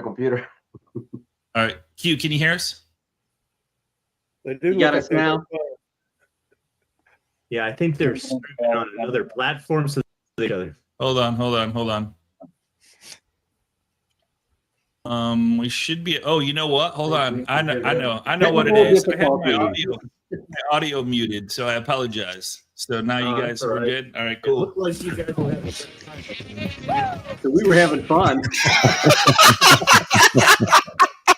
computer. All right, Q, can you hear us? You got us now? Yeah, I think they're streaming on another platform, so each other. Hold on. We should be. Oh, you know what? Hold on. I know what it is. I had my audio muted, so I apologize. So now you guys are good. All right, cool. It looked like you guys were having a good time. So we were having fun.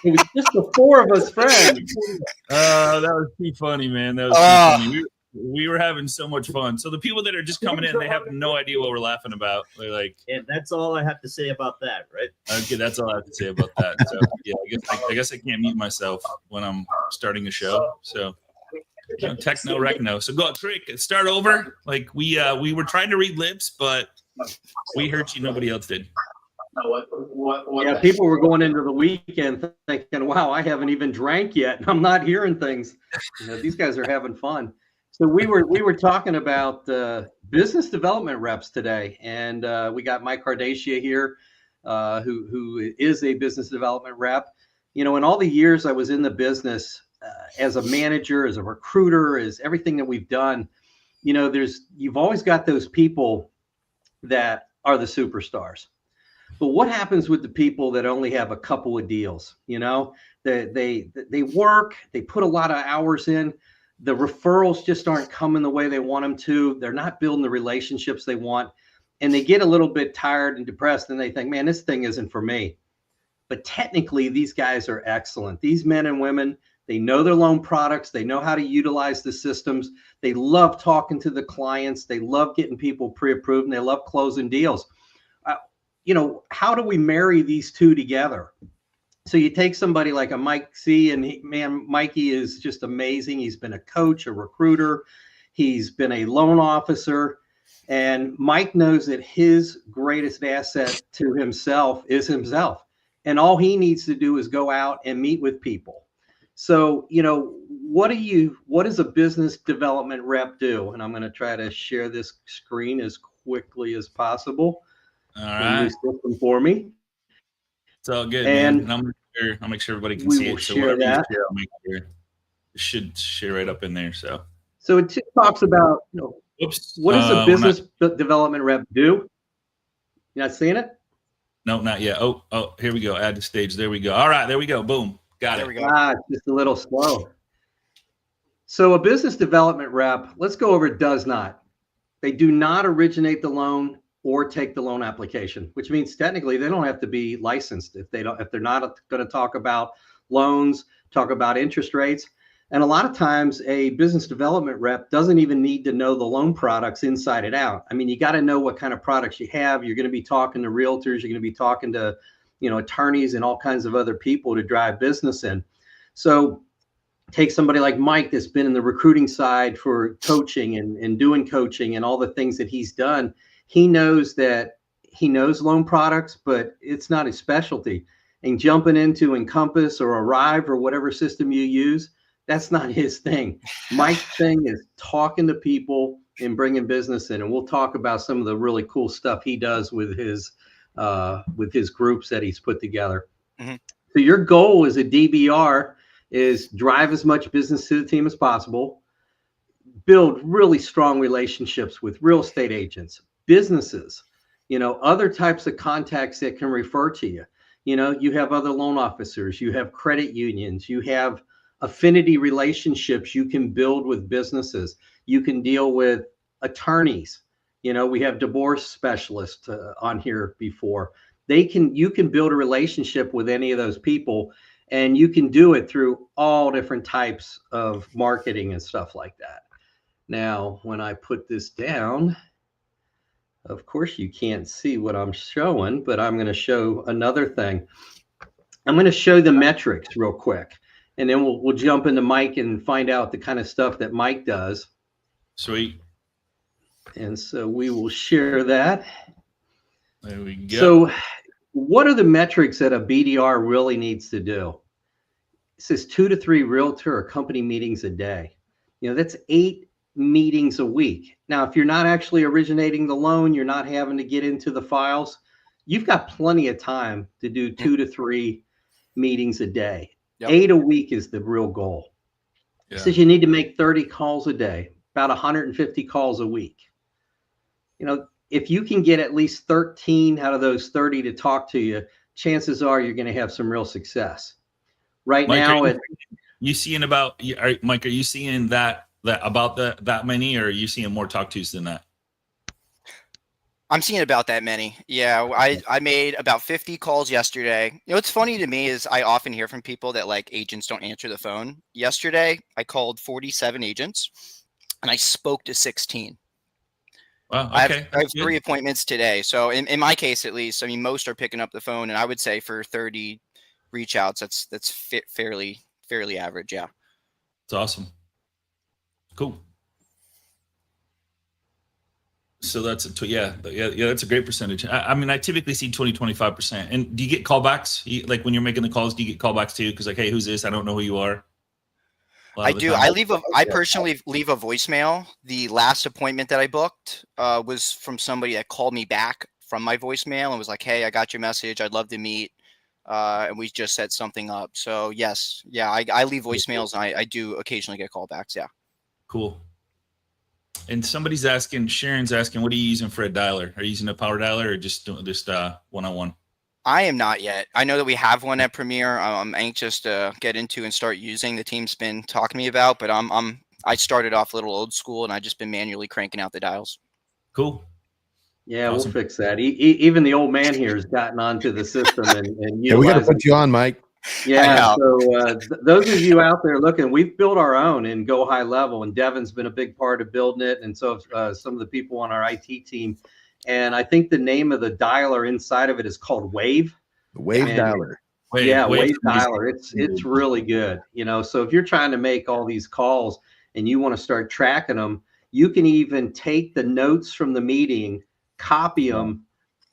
It was just the four of us friends. That was too funny, man. That was too funny. We were having so much fun. So the people that are just coming in, they have no idea what we're laughing about. They're like, and that's all I have to say about that, right? Okay, that's all I have to say about that. So yeah, I guess I can't mute myself when I'm starting a show. So techno recno. So go Crick, start over. Like we were trying to read lips, but we heard you. Nobody else did. Yeah, people were going into the weekend thinking, "Wow, I haven't even drank yet. I'm not hearing things." These guys are having fun. So we were talking about business development reps today, and we got Mike Cardacia here, who is a business development rep. In all the years I was in the business as a manager, as a recruiter, as everything that we've done, you've always got those people that are the superstars. But what happens with the people that only have a couple of deals? They work, they put a lot of hours in. The referrals just aren't coming the way they want them to. They're not building the relationships they want. And they get a little bit tired and depressed, and they think, man, this thing isn't for me. But technically, these guys are excellent. These men and women, they know their loan products. They know how to utilize the systems. They love talking to the clients. They love getting people pre-approved, and they love closing deals. How do we marry these two together? So you take somebody like a Mike C, and Mikey is just amazing. He's been a coach, a recruiter. He's been a loan officer. And Mike knows that his greatest asset to himself is himself. And all he needs to do is go out and meet with people. So, what does a business development rep do? And I'm going to try to share this screen as quickly as possible. All right. For me. It's all good, and man. I'll make sure everybody can see it. So share that. I'll make sure it should share right up in there. So it talks about what does a business development rep do? You not seeing it? No, not yet. Oh, here we go. Add to stage. There we go. All right, there we go. Boom. Got it. We go. It's just a little slow. So a business development rep, let's go over does not. They do not originate the loan or take the loan application, which means technically they don't have to be licensed if they're not going to talk about loans, talk about interest rates. And a lot of times a business development rep doesn't even need to know the loan products inside and out. I mean, you got to know what kind of products you have. You're going to be talking to realtors. You're going to be talking to, attorneys and all kinds of other people to drive business in. So take somebody like Mike that's been in the recruiting side for coaching and doing coaching and all the things that he's done. He knows loan products, but it's not his specialty. And jumping into Encompass or Arrive or whatever system you use, that's not his thing. Mike's thing is talking to people and bringing business in. And we'll talk about some of the really cool stuff he does with his groups that he's put together. Mm-hmm. So your goal as a DBR is drive as much business to the team as possible, build really strong relationships with real estate agents, businesses, other types of contacts that can refer to you. You have other loan officers, you have credit unions, you have affinity relationships you can build with businesses. You can deal with attorneys. We have divorce specialists on here before. You can build a relationship with any of those people, and you can do it through all different types of marketing and stuff like that. Now, when I put this down, of course, you can't see what I'm showing, but I'm going to show another thing. I'm going to show the metrics real quick, and then we'll jump into Mike and find out the kind of stuff that Mike does. Sweet. And so we will share that. There we go. So what are the metrics that a BDR really needs to do? It says 2 to 3 realtor or company meetings a day. That's 8 meetings a week. Now, if you're not actually originating the loan, you're not having to get into the files, you've got plenty of time to do 2 to 3 meetings a day. Yep. 8 a week is the real goal. Yeah. It says you need to make 30 calls a day, about 150 calls a week. You know, if you can get at least 13 out of those 30 to talk to you, chances are you're going to have some real success. Right Mike, now, you seeing about Mike? Are you seeing that about that many, or are you seeing more talk tos than that? I'm seeing about that many. Yeah, I made about 50 calls yesterday. You know, what's funny to me is I often hear from people that like agents don't answer the phone. Yesterday, I called 47 agents and I spoke to 16. Wow. I Okay. have 3 appointments today. So in my case, at least, I mean, most are picking up the phone, and I would say for 30 reach outs, that's fairly average. Yeah. It's awesome. Cool. So that's that's a great percentage. I mean, I typically see 20-25%. And do you get callbacks? Like when you're making the calls, do you get callbacks too? Because like, hey, who's this? I don't know who you are. I do. I personally leave a voicemail. The last appointment that I booked was from somebody that called me back from my voicemail and was like, "Hey, I got your message. I'd love to meet." And we just set something up. So yes, yeah, I leave voicemails, and I do occasionally get callbacks. Yeah. Cool. And somebody's asking, Sharon's asking, what are you using for a dialer? Are you using a power dialer or just one-on-one? I am not yet. I know that we have one at Premier. I'm anxious to get into and start using. The team's been talking to me about, but I started off a little old school, and I've just been manually cranking out the dials. Cool. yeah, Awesome. we'll fix that. Even the old man here has gotten onto the system and Yeah, we got to put you on, Mike. Yeah, so those of you out there looking, we've built our own in Go High Level, and Devin's been a big part of building it, and so some of the people on our IT team. And I think the name of the dialer inside of it is called Wave. Wave dialer. Wave dialer. It's really good. You know, so if you're trying to make all these calls and you want to start tracking them, you can even take the notes from the meeting, copy them,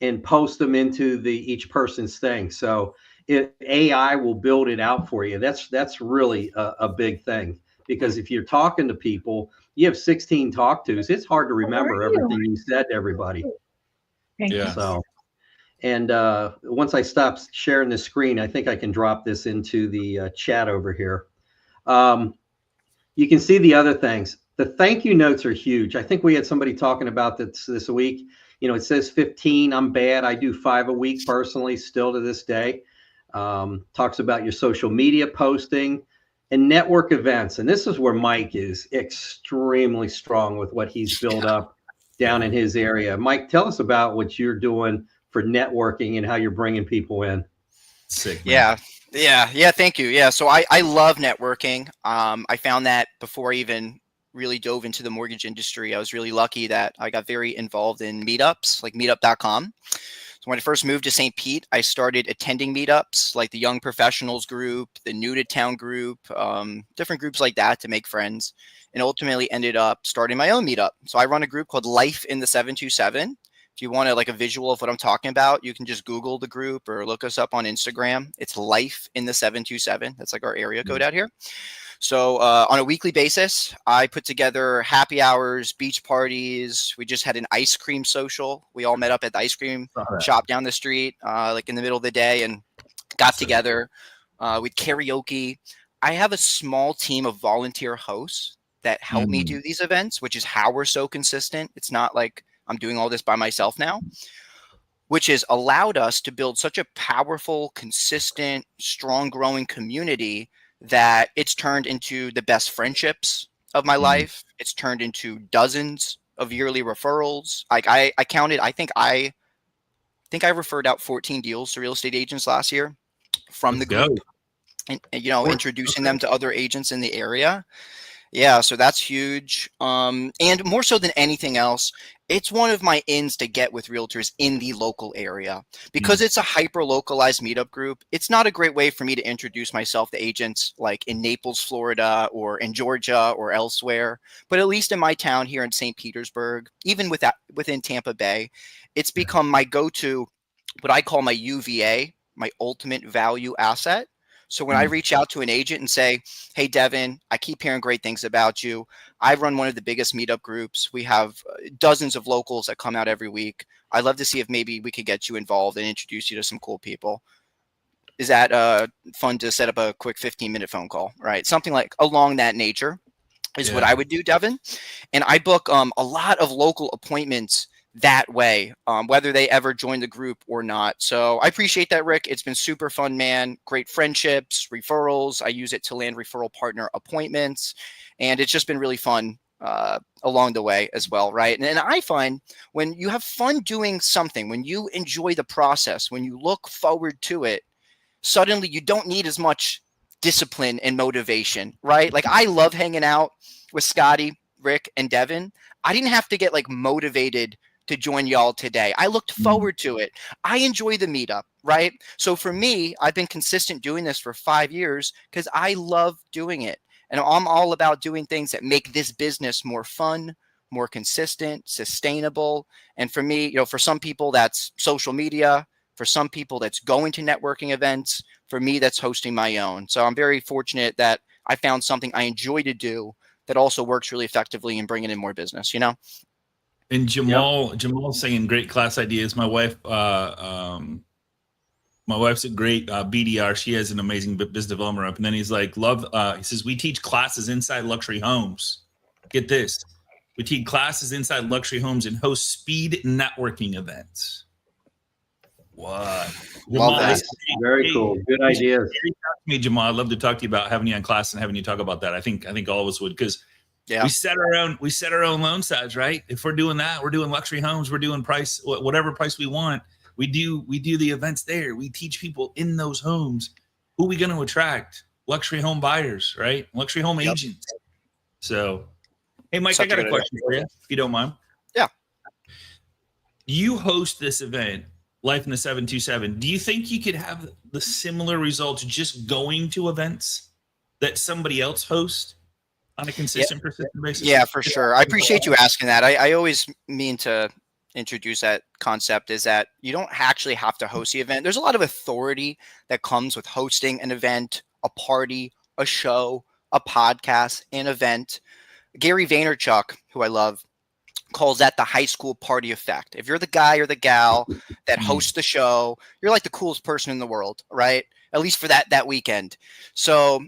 and post them into each person's thing. So AI will build it out for you. That's really a big thing, because if you're talking to people, you have 16 talk tos. It's hard to remember everything you said to everybody. Yeah. So, and once I stop sharing the screen, I think I can drop this into the chat over here. You can see the other things. The thank you notes are huge. I think we had somebody talking about this week. You know, it says 15. I'm bad. I do 5 a week personally, still to this day. Talks about your social media posting and network events. And this is where Mike is extremely strong with what he's built up down in his area. Mike, tell us about what you're doing for networking and how you're bringing people in. Sick, man. Yeah. Thank you. Yeah. So I love networking. I found that before I even really dove into the mortgage industry, I was really lucky that I got very involved in meetups like meetup.com. So when I first moved to St. Pete, I started attending meetups like the Young Professionals group, the New to Town group, different groups like that to make friends, and ultimately ended up starting my own meetup. So I run a group called Life in the 727. If you want a visual of what I'm talking about, you can just Google the group or look us up on Instagram. It's Life in the 727. That's like our area code out here. So on a weekly basis, I put together happy hours, beach parties. We just had an ice cream social. We all met up at the ice cream shop down the street, like in the middle of the day, and got together with karaoke. I have a small team of volunteer hosts that help me do these events, which is how we're so consistent. It's not like I'm doing all this by myself now, which has allowed us to build such a powerful, consistent, strong, growing community that it's turned into the best friendships of my life. It's turned into dozens of yearly referrals. Like I counted, I think I referred out 14 deals to real estate agents last year from the group, and introducing them to other agents in the area. Yeah, so that's huge. And more so than anything else, it's one of my ins to get with realtors in the local area. Because it's a hyper-localized meetup group, it's not a great way for me to introduce myself to agents like in Naples, Florida, or in Georgia or elsewhere. But at least in my town here in St. Petersburg, even within Tampa Bay, it's become my go-to, what I call my UVA, my ultimate value asset. So when I reach out to an agent and say, hey, Devin, I keep hearing great things about you. I run one of the biggest meetup groups. We have dozens of locals that come out every week. I'd love to see if maybe we could get you involved and introduce you to some cool people. Is that fun to set up a quick 15-minute phone call, right? Something like along that nature is what I would do, Devin. And I book a lot of local appointments that way, whether they ever join the group or not. So I appreciate that, Rick. It's been super fun, man. Great friendships, referrals. I use it to land referral partner appointments. And it's just been really fun along the way as well, right? And I find when you have fun doing something, when you enjoy the process, when you look forward to it, suddenly you don't need as much discipline and motivation, right? Like I love hanging out with Scotty, Rick, and Devin. I didn't have to get like motivated to join y'all today. I looked forward to it. I enjoy the meetup, right? So for me, I've been consistent doing this for 5 years because I love doing it. And I'm all about doing things that make this business more fun, more consistent, sustainable. And for me, for some people, that's social media. For some people, that's going to networking events. For me, that's hosting my own. So I'm very fortunate that I found something I enjoy to do that also works really effectively in bringing in more business, And Jamal's saying great class ideas. My wife's a great BDR. She has an amazing business development rep. And then he's like, he says, we teach classes inside luxury homes. Get this. We teach classes inside luxury homes and host speed networking events. What? Love that. Very cool. Good ideas. Me, Jamal, I'd love to talk to you about having you on class and having you talk about that. I think all of us would, because we set our own loan size, right? If we're doing that, we're doing luxury homes, we're doing price, whatever price we want. We do the events there. We teach people in those homes. Who are we going to attract? Luxury home buyers, right? Luxury home agents. So, hey, Mike, I got a question for you, if you don't mind. Yeah. You host this event, Life in the 727. Do you think you could have the similar results just going to events that somebody else hosts on a consistent, persistent basis? Yeah, for sure. I appreciate you asking that. I always mean to introduce that concept, is that you don't actually have to host the event. There's a lot of authority that comes with hosting an event, a party, a show, a podcast, an event. Gary Vaynerchuk, who I love, calls that the high school party effect. If you're the guy or the gal that hosts the show, you're like the coolest person in the world, right? At least for that weekend. So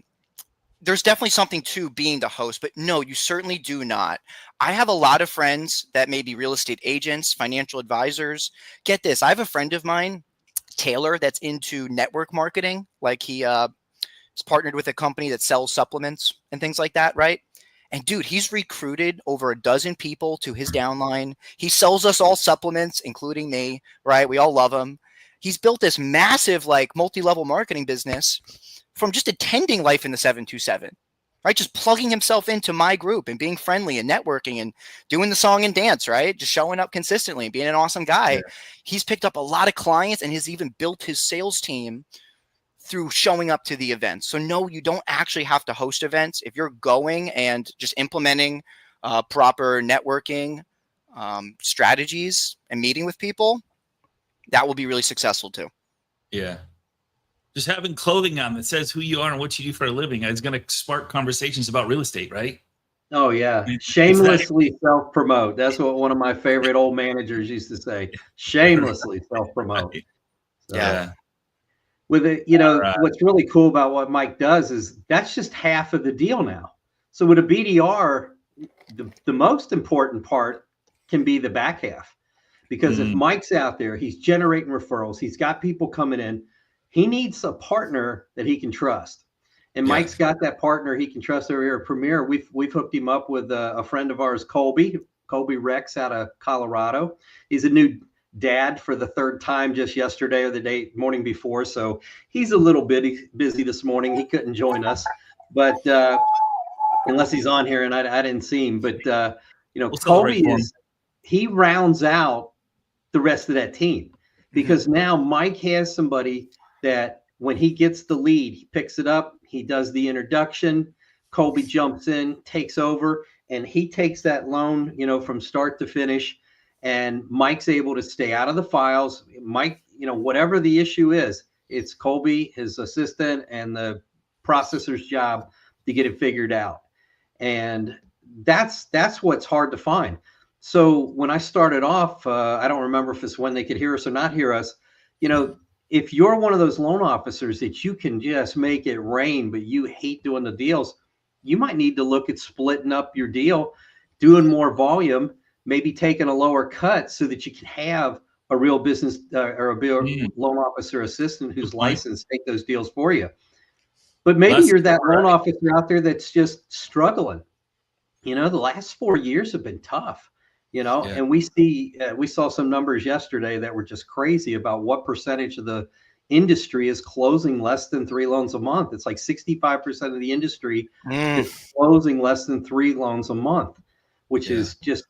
there's definitely something to being the host, but no, you certainly do not. I have a lot of friends that may be real estate agents, financial advisors. Get this. I have a friend of mine, Taylor, that's into network marketing. Like he is partnered with a company that sells supplements and things like that, right? And dude, he's recruited over a dozen people to his downline. He sells us all supplements, including me, right? We all love him. He's built this massive, like, multi-level marketing business from just attending Life in the 727, right? Just plugging himself into my group and being friendly and networking and doing the song and dance, right? Just showing up consistently and being an awesome guy. Yeah. He's picked up a lot of clients and has even built his sales team through showing up to the events. So no, you don't actually have to host events. If you're going and just implementing proper networking strategies and meeting with people, that will be really successful too. Yeah. Just having clothing on that says who you are and what you do for a living is going to spark conversations about real estate, right? Oh, yeah. Shamelessly self-promote. That's what one of my favorite old managers used to say. Shamelessly self-promote. So, yeah. With it, what's really cool about what Mike does is that's just half of the deal now. So with a BDR, the most important part can be the back half. Because if Mike's out there, he's generating referrals, he's got people coming in, he needs a partner that he can trust. And Mike's got that partner he can trust over here at Premier. We've hooked him up with a friend of ours, Colby Rex out of Colorado. He's a new dad for the third time just yesterday or the morning before. So he's a little bit busy this morning. He couldn't join us, but unless he's on here and I didn't see him, but Colby he rounds out the rest of that team because now Mike has somebody that when he gets the lead, he picks it up, he does the introduction, Colby jumps in, takes over, and he takes that loan, from start to finish. And Mike's able to stay out of the files. Mike, whatever the issue is, It's Colby, his assistant, and the processor's job to get it figured out. And that's what's hard to find. So when I started off, I don't remember if it's when they could hear us or not hear us. If you're one of those loan officers that you can just make it rain, but you hate doing the deals, you might need to look at splitting up your deal, doing more volume, maybe taking a lower cut so that you can have a real business or a real loan officer assistant who's licensed take those deals for you. But maybe you're that loan officer out there that's just struggling. The last 4 years have been tough, and we saw some numbers yesterday that were just crazy about what percentage of the industry is closing less than 3 loans a month. It's like 65% of the industry is closing less than 3 loans a month, which is just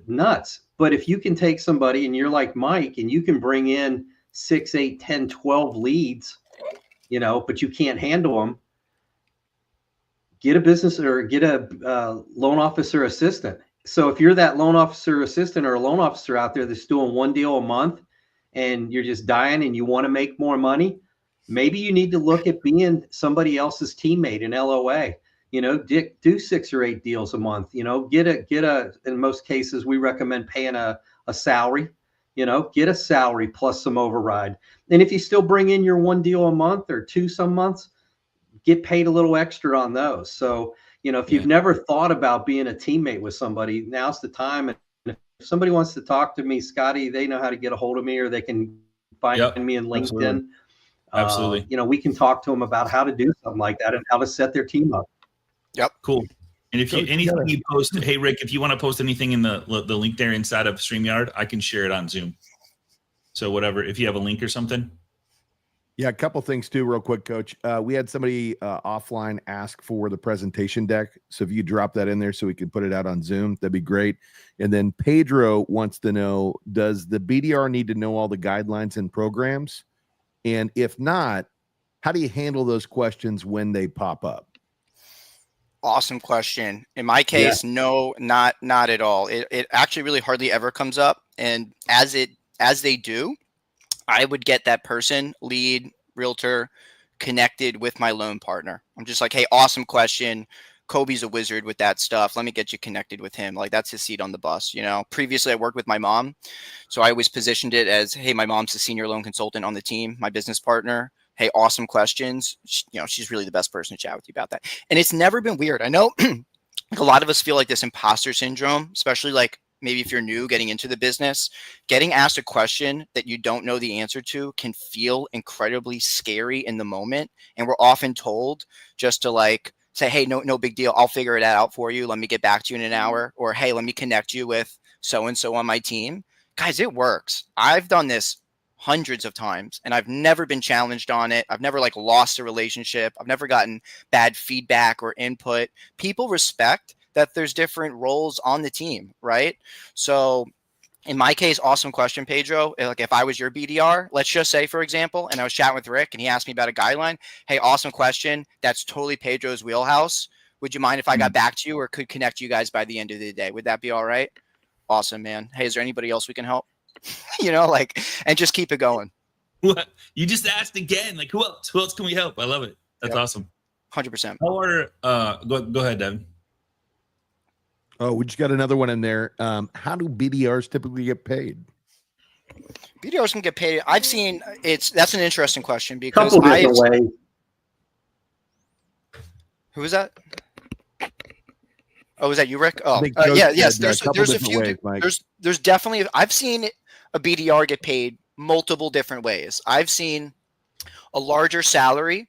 nuts. But if you can take somebody and you're like Mike and you can bring in 6, 8, 10, 12 leads, but you can't handle them, get a business or get a loan officer assistant. So if you're that loan officer assistant or a loan officer out there that's doing 1 deal a month and you're just dying and you want to make more money, maybe you need to look at being somebody else's teammate in LOA. Do 6 or 8 deals a month. Get a. In most cases, we recommend paying a salary. Get a salary plus some override. And if you still bring in your 1 deal a month or 2 some months, get paid a little extra on those. So, if you've never thought about being a teammate with somebody, now's the time. And if somebody wants to talk to me, Scotty, they know how to get a hold of me, or they can find me in LinkedIn. Absolutely. We can talk to them about how to do something like that and how to set their team up. Yep. Cool. And if anything you post, hey Rick, if you want to post anything in the link there inside of StreamYard, I can share it on Zoom. So whatever, if you have a link or something. Yeah, a couple things too, real quick, Coach. We had somebody offline ask for the presentation deck. So if you drop that in there so we can put it out on Zoom, that'd be great. And then Pedro wants to know, does the BDR need to know all the guidelines and programs? And if not, how do you handle those questions when they pop up? Awesome question. In my case, no, not at all. It actually really hardly ever comes up. And as they do, I would get that person, lead, realtor, connected with my loan partner. I'm just like, hey, awesome question. Kobe's a wizard with that stuff. Let me get you connected with him. Like, that's his seat on the bus. Previously I worked with my mom. So I always positioned it as, hey, my mom's the senior loan consultant on the team, my business partner. Hey, awesome questions. She's really the best person to chat with you about that. And it's never been weird. I know a lot of us feel like this imposter syndrome, especially like maybe if you're new getting into the business, getting asked a question that you don't know the answer to can feel incredibly scary in the moment. And we're often told just to like say, hey, no big deal. I'll figure it out for you. Let me get back to you in an hour. Or, hey, let me connect you with so-and-so on my team. Guys, it works. I've done this hundreds of times and I've never been challenged on it. I've never lost a relationship. I've never gotten bad feedback or input. People respect that there's different roles on the team, right? So in my case, awesome question, Pedro. Like if I was your BDR, let's just say, for example, and I was chatting with Rick and he asked me about a guideline. Hey, awesome question. That's totally Pedro's wheelhouse. Would you mind if I got back to you or could connect you guys by the end of the day? Would that be all right? Awesome, man. Hey, is there anybody else we can help? And just keep it going. What? You just asked again. Like, who else? Who else can we help? I love it. That's awesome. 100%. Go ahead, Devin. Oh, we just got another one in there. How do BDRs typically get paid? BDRs can get paid. I've seen that's an interesting question because couple different ways. Who is that? Oh, is that you, Rick? Oh, yes. There's a few. Ways, there's definitely. I've seen a BDR get paid multiple different ways. I've seen a larger salary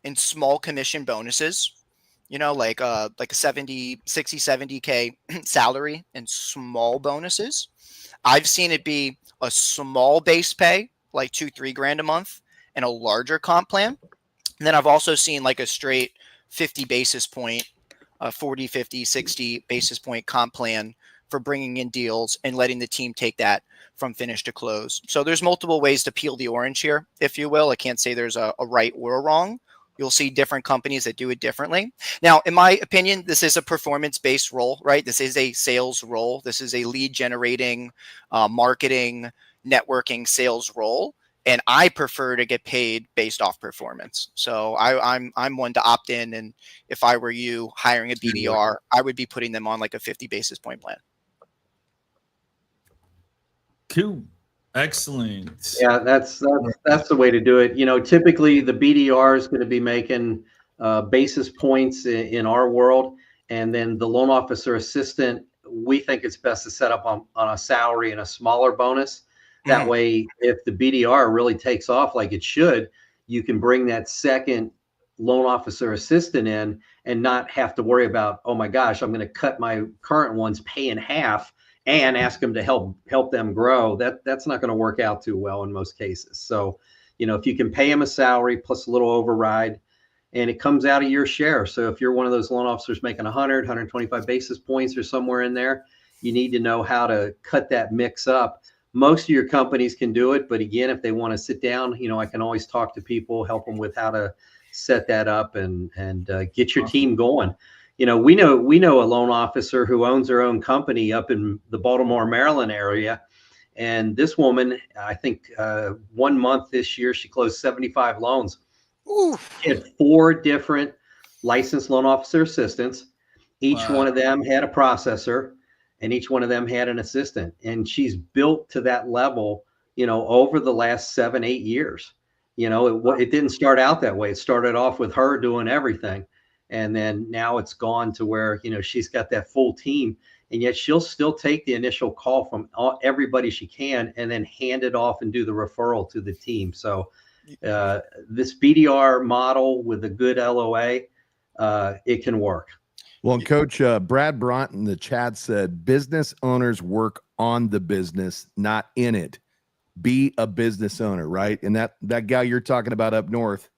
and small commission bonuses. Like a 60, 70K salary and small bonuses. I've seen it be a small base pay, like $2-3 grand a month, and a larger comp plan. And then I've also seen like a straight 50 basis point, 40, 50, 60 basis point comp plan for bringing in deals and letting the team take that from finish to close. So there's multiple ways to peel the orange here, if you will. I can't say there's a right or a wrong. You'll see different companies that do it differently. Now, in my opinion, this is a performance-based role, right? This is a sales role. This is a lead generating, marketing, networking sales role. and I prefer to get paid based off performance. So I'm one to opt in, and if I were you hiring a BDR, I would be putting them on like a 50 basis point plan. Cool. Excellent. Yeah, that's the way to do it. You know, typically the BDR is going to be making basis points in our world, and then the loan officer assistant, we think it's best to set up on a salary and a smaller bonus. That way, if the BDR really takes off like it should, you can bring that second loan officer assistant in and not have to worry about, oh my gosh, I'm going to cut my current one's pay in half and ask them to help them grow. That's not going to work out too well in most cases. So, you know, if you can pay them a salary plus a little override, and it comes out of your share. So if you're one of those loan officers making 100, 125 basis points or somewhere in there, you need to know how to cut that mix up. Most of your companies can do it, but again, if they want to sit down, you know, I can always talk to people, help them with how to set that up and get your team going. You know, we know a loan officer who owns her own company up in the Baltimore, Maryland area. And this woman, I think 1 month this year, she closed 75 loans. Ooh. She had 4 different licensed loan officer assistants. Each one of them had a processor, and each one of them had an assistant. And she's built to that level, you know, over the last 7-8 years. You know, it didn't start out that way. It started off with her doing everything. And then now it's gone to where, you know, she's got that full team, and yet she'll still take the initial call from everybody she can and then hand it off and do the referral to the team. So this BDR model with a good LOA, it can work. Well, and Coach Brad Broughton in the chat said, business owners work on the business, not in it. Be a business owner, right? And that gal you're talking about up north,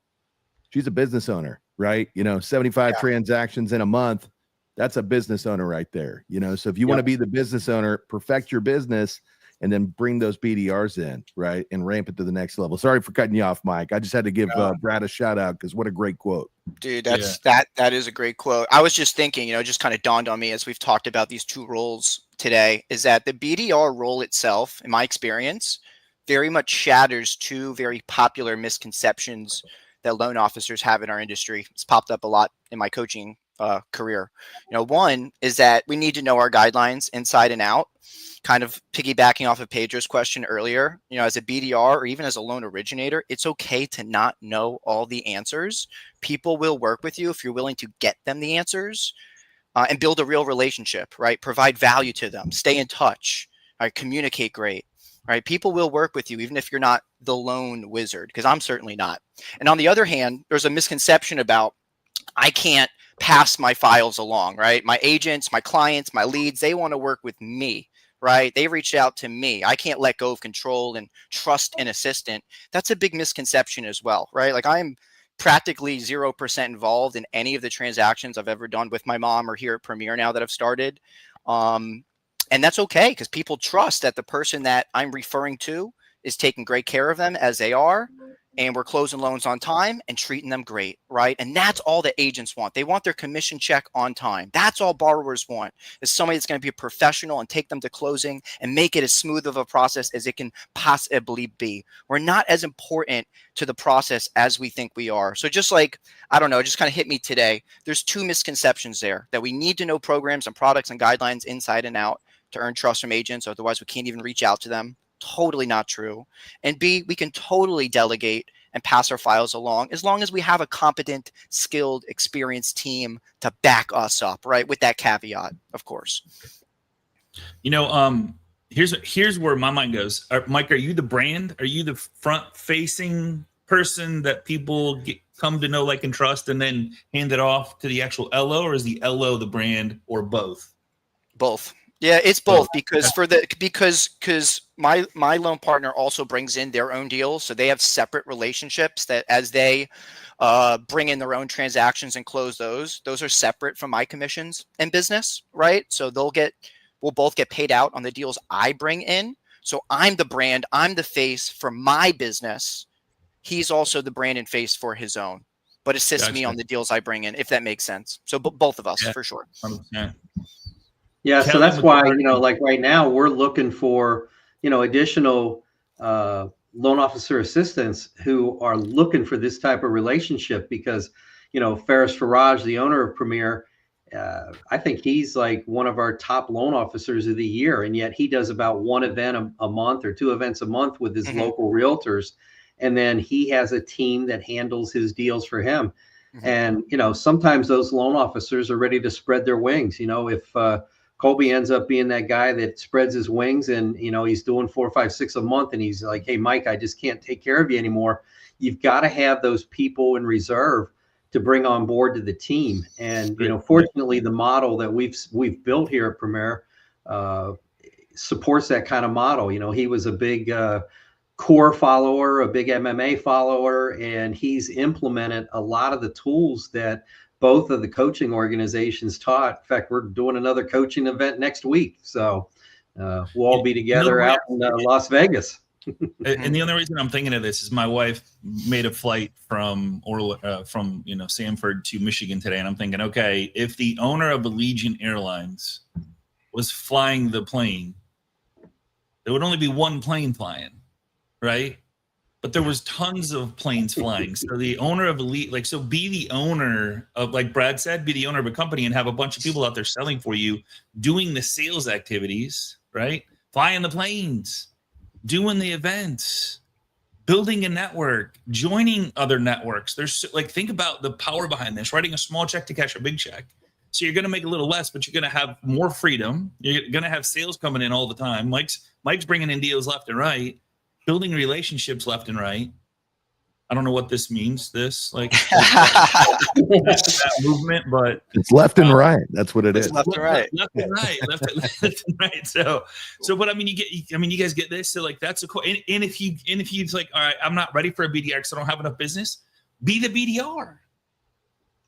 she's a business owner, right? You know, 75 transactions in a month. That's a business owner right there. You know, so if you want to be the business owner, perfect your business, and then bring those BDRs in, right, and ramp it to the next level. Sorry for cutting you off, Mike. I just had to give Brad a shout out because what a great quote. Dude, that is a great quote. I was just thinking, you know, just kind of dawned on me as we've talked about these 2 roles today, is that the BDR role itself, in my experience, very much shatters 2 very popular misconceptions that loan officers have in our industry. It's popped up a lot in my coaching career. You know, one is that we need to know our guidelines inside and out. Kind of piggybacking off of Pedro's question earlier, you know, as a BDR or even as a loan originator, it's okay to not know all the answers. People will work with you if you're willing to get them the answers and build a real relationship, right? Provide value to them, stay in touch, right? Communicate great, right? People will work with you even if you're not the loan wizard, because I'm certainly not. And on the other hand, there's a misconception about I can't pass my files along, right? My agents, my clients, my leads, they want to work with me. Right? They reached out to me. I can't let go of control and trust an assistant. That's a big misconception as well, right? Like I'm practically 0% involved in any of the transactions I've ever done with my mom or here at Premier now that I've started. And that's okay because people trust that the person that I'm referring to is taking great care of them as they are. And we're closing loans on time and treating them great, right? And that's all the agents want. They want their commission check on time. That's all borrowers want, is somebody that's going to be a professional and take them to closing and make it as smooth of a process as it can possibly be. We're not as important to the process as we think we are. So just like, I don't know, it just kind of hit me today. There's 2 misconceptions there, that we need to know programs and products and guidelines inside and out to earn trust from agents. Otherwise, we can't even reach out to them. Totally not true. And B, we can totally delegate and pass our files along as long as we have a competent, skilled, experienced team to back us up, right? With that caveat, of course. You know, here's where my mind goes. Mike, are you the brand? Are you the front-facing person that people come to know, like, and trust, and then hand it off to the actual LO, or is the LO the brand, or both? Both. Yeah, it's both because my loan partner also brings in their own deals, so they have separate relationships that as they bring in their own transactions and close those are separate from my commissions and business, right? So we'll both get paid out on the deals I bring in. So I'm the brand, I'm the face for my business. He's also the brand and face for his own, but assists me on the deals I bring in, if that makes sense. So both of us, for sure. 100%. Yeah, so that's why, you know, like right now we're looking for, you know, additional, loan officer assistants who are looking for this type of relationship because, Faris Faraj, the owner of Premier, I think he's like one of our top loan officers of the year. And yet he does about one event a month or two events a month with his local realtors. And then he has a team that handles his deals for him. And, sometimes those loan officers are ready to spread their wings. If Colby ends up being that guy that spreads his wings and, he's doing 4, 5, 6 a month and he's like, hey, Mike, I just can't take care of you anymore. You've got to have those people in reserve to bring on board to the team. And, fortunately, the model that we've built here at Premier supports that kind of model. He was a big core follower, a big MMA follower, and he's implemented a lot of the tools that both of the coaching organizations taught. In fact, we're doing another coaching event next week. So we'll all be together out in Las Vegas. And the only reason I'm thinking of this is my wife made a flight from Sanford to Michigan today. And I'm thinking, okay, if the owner of Allegiant Airlines was flying the plane, there would only be one plane flying, right? But there was tons of planes flying. So the owner of be the owner of, like Brad said, be the owner of a company and have a bunch of people out there selling for you, doing the sales activities, right? Flying the planes, doing the events, building a network, joining other networks. There's think about the power behind this, writing a small check to cash a big check. So you're going to make a little less, but you're going to have more freedom. You're going to have sales coming in all the time. Mike's bringing in deals left and right, building relationships left and right. I don't know what this means, that movement, but it's left and right. That's what it is. Left and right. Left and right. Left and right. So, but I mean, you guys get this. So that's a cool. And if you like, all right, I'm not ready for a BDR because I don't have enough business. Be the BDR.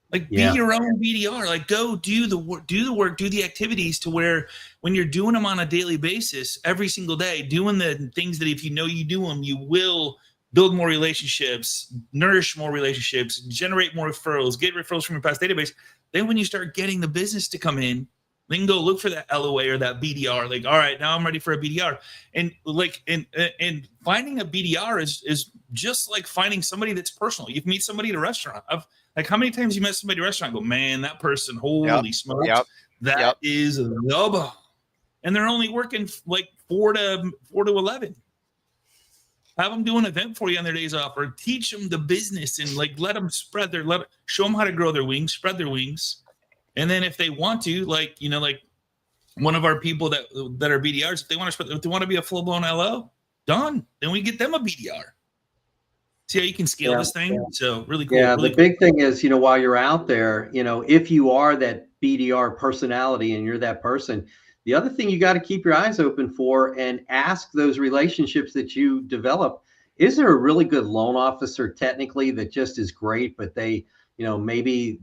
Be your own BDR. Go do the work, do the activities to where when you're doing them on a daily basis, every single day, doing the things that if you know you do them, you will build more relationships, nourish more relationships, generate more referrals, get referrals from your past database. Then when you start getting the business to come in, then go look for that LOA or that BDR. All right, now I'm ready for a BDR. And and finding a BDR is just like finding somebody that's personal. You can meet somebody at a restaurant. How many times you met somebody at a restaurant and go, man, that person, holy smokes, that is the bomb. And they're only working 4 to 11. Have them do an event for you on their days off, or teach them the business and let them show them how to grow their wings, spread their wings. And then if they want to, one of our people that are BDRs, if they want to be a full blown LO, done. Then we get them a BDR. See how you can scale this thing? So really cool. Yeah, really the big thing is, while you're out there, if you are that BDR personality and you're that person, the other thing you got to keep your eyes open for and ask those relationships that you develop. Is there a really good loan officer technically that just is great, but they, maybe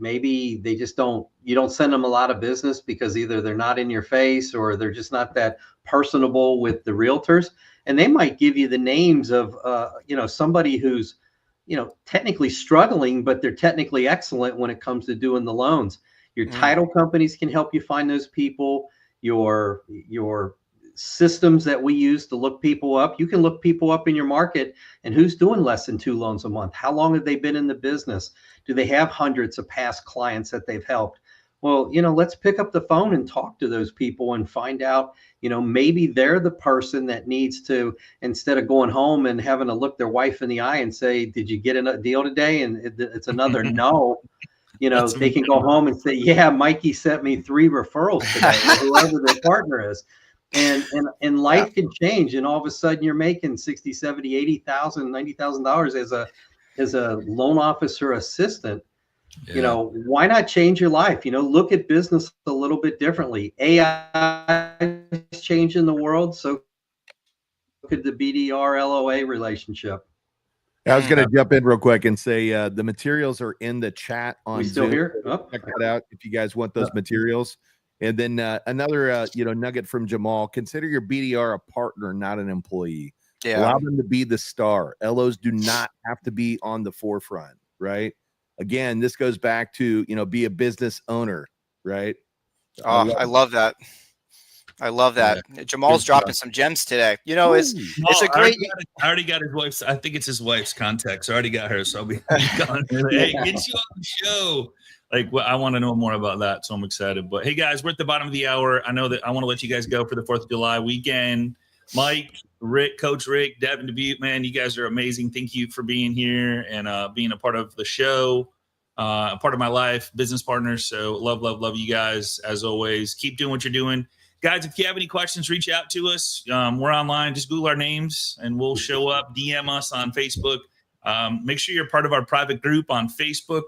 they just you don't send them a lot of business because either they're not in your face or they're just not that personable with the realtors. And they might give you the names of, somebody who's, technically struggling, but they're technically excellent when it comes to doing the loans. Your title companies can help you find those people. Your systems that we use to look people up. You can look people up in your market and who's doing less than 2 loans a month. How long have they been in the business? Do they have hundreds of past clients that they've helped? Well, let's pick up the phone and talk to those people and find out, maybe they're the person that needs to, instead of going home and having to look their wife in the eye and say, did you get a deal today? And it's another no. They can go home and say, yeah, Mikey sent me 3 referrals today, or whoever their partner is. And life can change. And all of a sudden you're making $60,000, $70,000, $80,000, $90,000 as a loan officer assistant. Yeah. Why not change your life? Look at business a little bit differently. AI is changing the world. So could the BDR LOA relationship. I was going to jump in real quick and say the materials are in the chat on We still Zoom. here? Oh. Check that out if you guys want those materials. And then another nugget from Jamal: consider your BDR a partner, not an employee. Yeah. Allow them to be the star. LOs do not have to be on the forefront, right? Again, this goes back to be a business owner, right? Oh, I love that. I love that. Jamal's Good dropping stuff. some gems today. You know, it's a great. I already got his wife's. I think it's his wife's contact. So I already got her. So I'll be calling her. Hey, get you on the show. Like, well, I want to know more about that. So I'm excited. But hey, guys, we're at the bottom of the hour. I know that I want to let you guys go for the 4th of July weekend. Mike, Rick, Coach Rick, Devin Dubuque, man, you guys are amazing. Thank you for being here and being a part of the show, a part of my life, business partners. So love you guys as always. Keep doing what you're doing. Guys, if you have any questions, reach out to us. We're online. Just Google our names and we'll show up. DM us on Facebook. Make sure you're part of our private group on Facebook,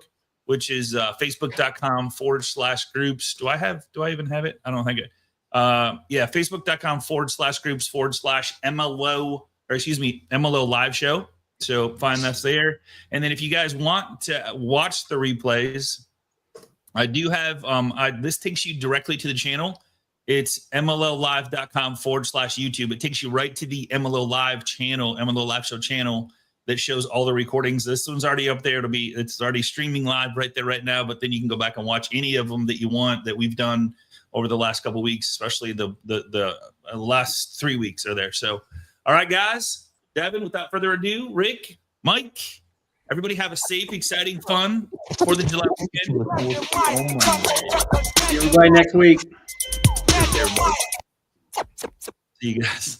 which is facebook.com/groups. Do I even have it? I don't think it. Facebook.com/groups/MLO live show. So find us there. And then if you guys want to watch the replays, I do have, this takes you directly to the channel. It's MLOlive.com/YouTube. It takes you right to the MLO Live channel, MLO Live Show channel that shows all the recordings. This one's already up there. It's already streaming live right there right now, but then you can go back and watch any of them that you want that we've done over the last couple of weeks, especially the last 3 weeks are there. So, all right, guys, Devin, without further ado, Rick, Mike, everybody have a safe, exciting, fun 4th of July weekend. See everybody next week. See you guys.